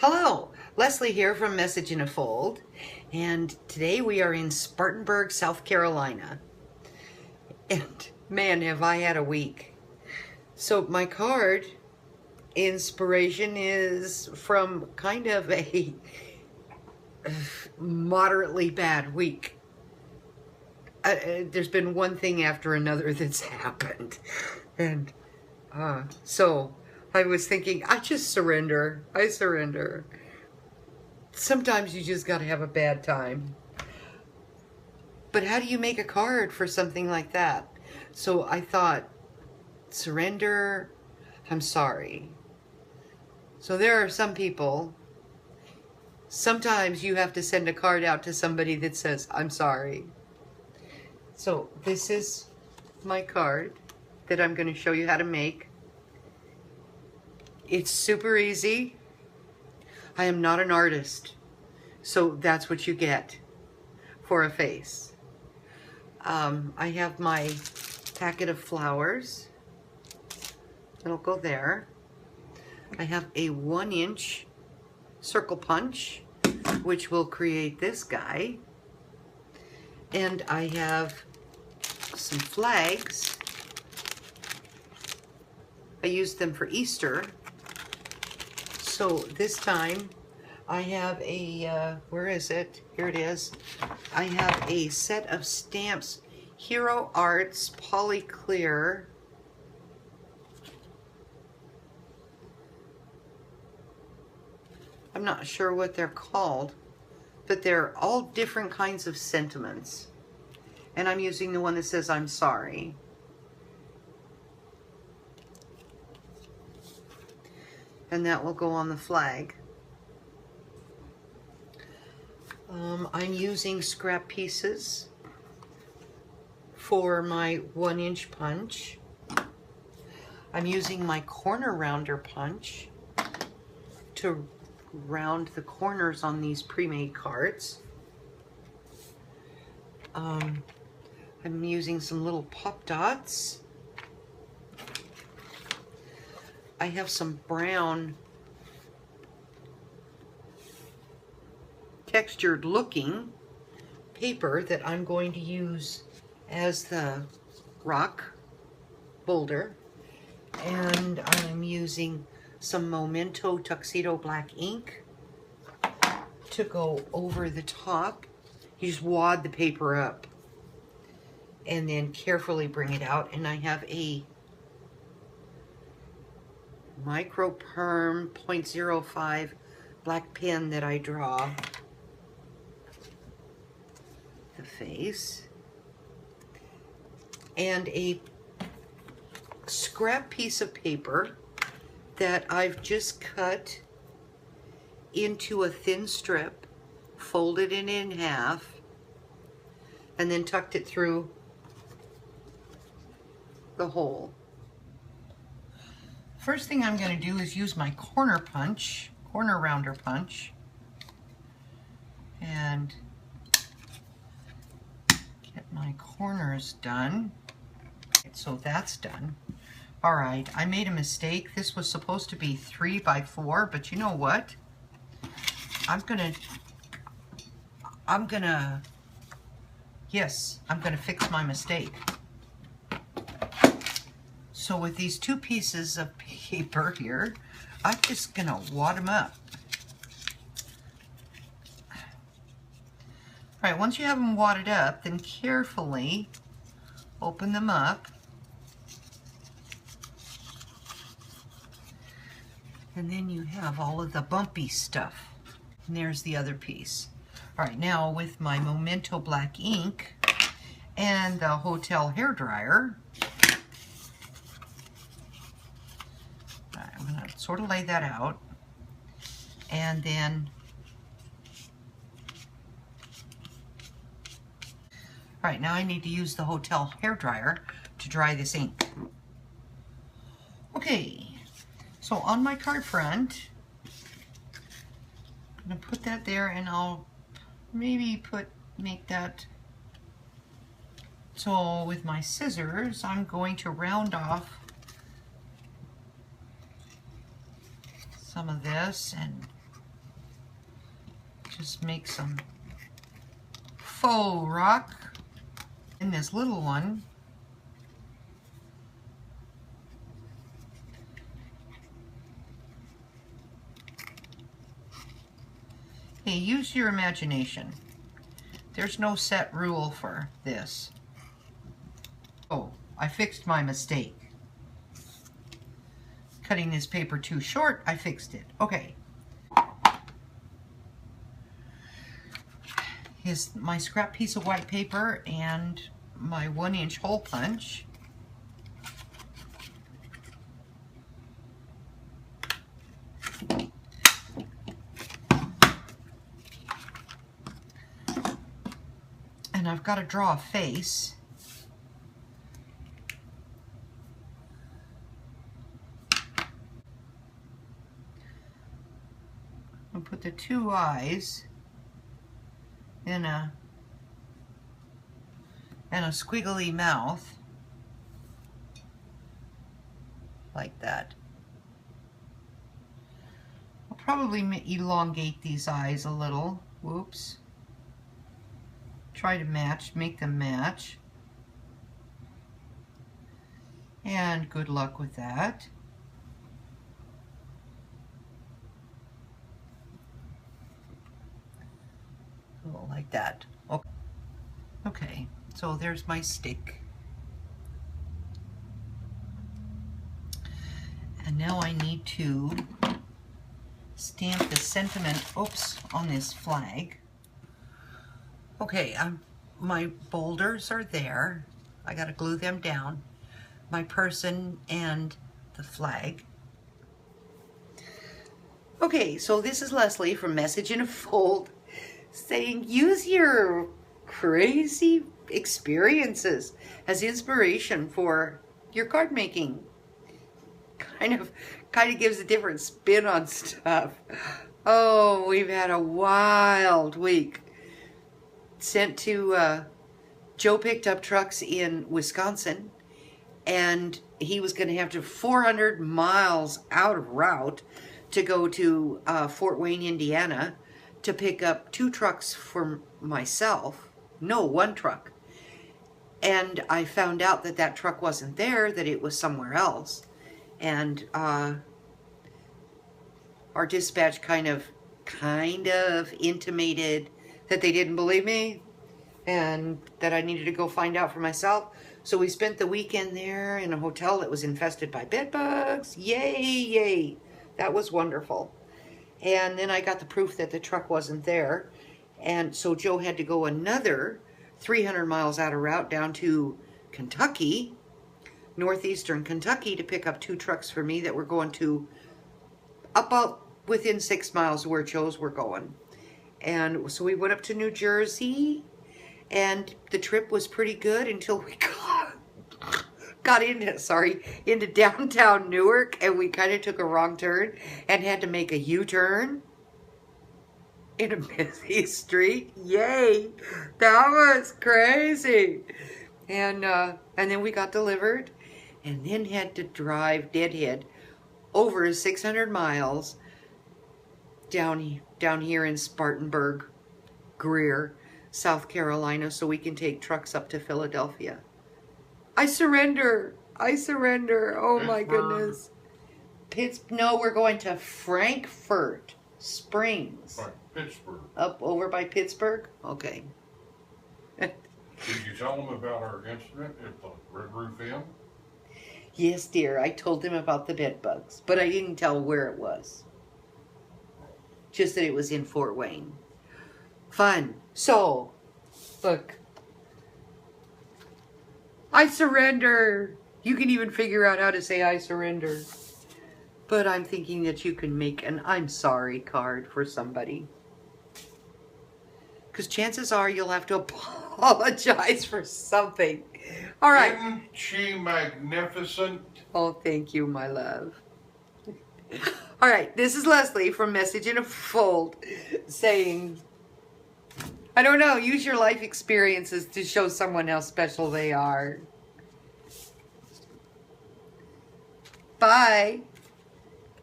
Hello, Leslie here from Message in a Fold, and today we are in Spartanburg, South Carolina. And man, have I had a week. So my card inspiration is from kind of a moderately bad week. There's been one thing after another that's happened. And so I was thinking, I just surrender. I surrender. Sometimes you just got to have a bad time. But how do you make a card for something like that? So I thought, surrender, I'm sorry. So there are some people, sometimes you have to send a card out to somebody that says, I'm sorry. So this is my card that I'm going to show you how to make. It's super easy. I am not an artist, so that's what you get for a face. I have my packet of flowers. It'll go there. I have a 1-inch circle punch, which will create this guy. And I have some flags. I used them for Easter. So this time I have a, where is it? Here it is. I have a set of stamps, Hero Arts Polyclear. I'm not sure what they're called, but they're all different kinds of sentiments. And I'm using the one that says, I'm sorry. And that will go on the flag. I'm using scrap pieces for my 1-inch punch. I'm using my corner rounder punch to round the corners on these pre-made cards. I'm using some little pop dots. I have some brown textured looking paper that I'm going to use as the rock boulder, and I'm using some Memento Tuxedo black ink to go over the top. You just wad the paper up and then carefully bring it out, and I have a Micro Perm 0.05 black pen that I draw the face, and a scrap piece of paper that I've just cut into a thin strip, folded it in half, and then tucked it through the hole. First thing I'm going to do is use my corner rounder punch, and get my corners done. So that's done. All right, I made a mistake. This was supposed to be 3 by 4, but you know what? I'm gonna fix my mistake. So with these 2 pieces of paper here, I'm just gonna wad them up. All right, once you have them wadded up, then carefully open them up. And then you have all of the bumpy stuff. And there's the other piece. All right, now with my Memento black ink and the Hotel hairdryer, I'm gonna sort of lay that out, and then, all right, now I need to use the Hotel hairdryer to dry this ink. Okay, so on my card front, I'm gonna put that there, and I'll maybe make that, so with my scissors, I'm going to round off some of this and just make some faux rock in this little one. Hey, use your imagination. There's no set rule for this. Oh, I fixed my mistake. Cutting this paper too short, I fixed it. Okay. Here's my scrap piece of white paper and my 1-inch hole punch. And I've got to draw a face. I'll put the 2 eyes in and a squiggly mouth like that. I'll probably elongate these eyes a little. Whoops. Try to match, make them match. And good luck with that. Oh, like that. Okay, so there's my stick. And now I need to stamp the sentiment, oops, on this flag. Okay, my boulders are there. I gotta glue them down. My person and the flag. Okay, so this is Leslie from Message in a Fold saying use your crazy experiences as inspiration for your card making. Kind of gives a different spin on stuff. Oh, we've had a wild week. Sent to Joe picked up trucks in Wisconsin, and he was going to have to 400 miles out of route to go to Fort Wayne, Indiana, to pick up 2 trucks for myself. No, 1 truck. And I found out that that truck wasn't there, that it was somewhere else. And our dispatch kind of intimated that they didn't believe me and that I needed to go find out for myself. So we spent the weekend there in a hotel that was infested by bed bugs. Yay, yay. That was wonderful. And then I got the proof that the truck wasn't there. And so Joe had to go another 300 miles out of route down to Kentucky, northeastern Kentucky, to pick up 2 trucks for me that were going to about within 6 miles of where Joe's were going. And so we went up to New Jersey, and the trip was pretty good until we got into downtown Newark, and we kind of took a wrong turn and had to make a U-turn in a busy street. Yay! That was crazy. And then we got delivered, and then had to drive deadhead over 600 miles down here in Spartanburg, Greer, South Carolina, so we can take trucks up to Philadelphia. I surrender. I surrender. Oh my goodness. No, we're going to Frankfurt Springs. Right, Pittsburgh. Up over by Pittsburgh? Okay. Did you tell them about our incident at the Red Roof Inn? Yes, dear. I told them about the bed bugs, but I didn't tell where it was. Just that it was in Fort Wayne. Fun. So, look. I surrender. You can even figure out how to say I surrender. But I'm thinking that you can make an I'm sorry card for somebody. Because chances are you'll have to apologize for something. All right. Isn't she magnificent? Oh, thank you, my love. All right, this is Leslie from Message in a Fold saying, I don't know, use your life experiences to show someone how special they are. Bye.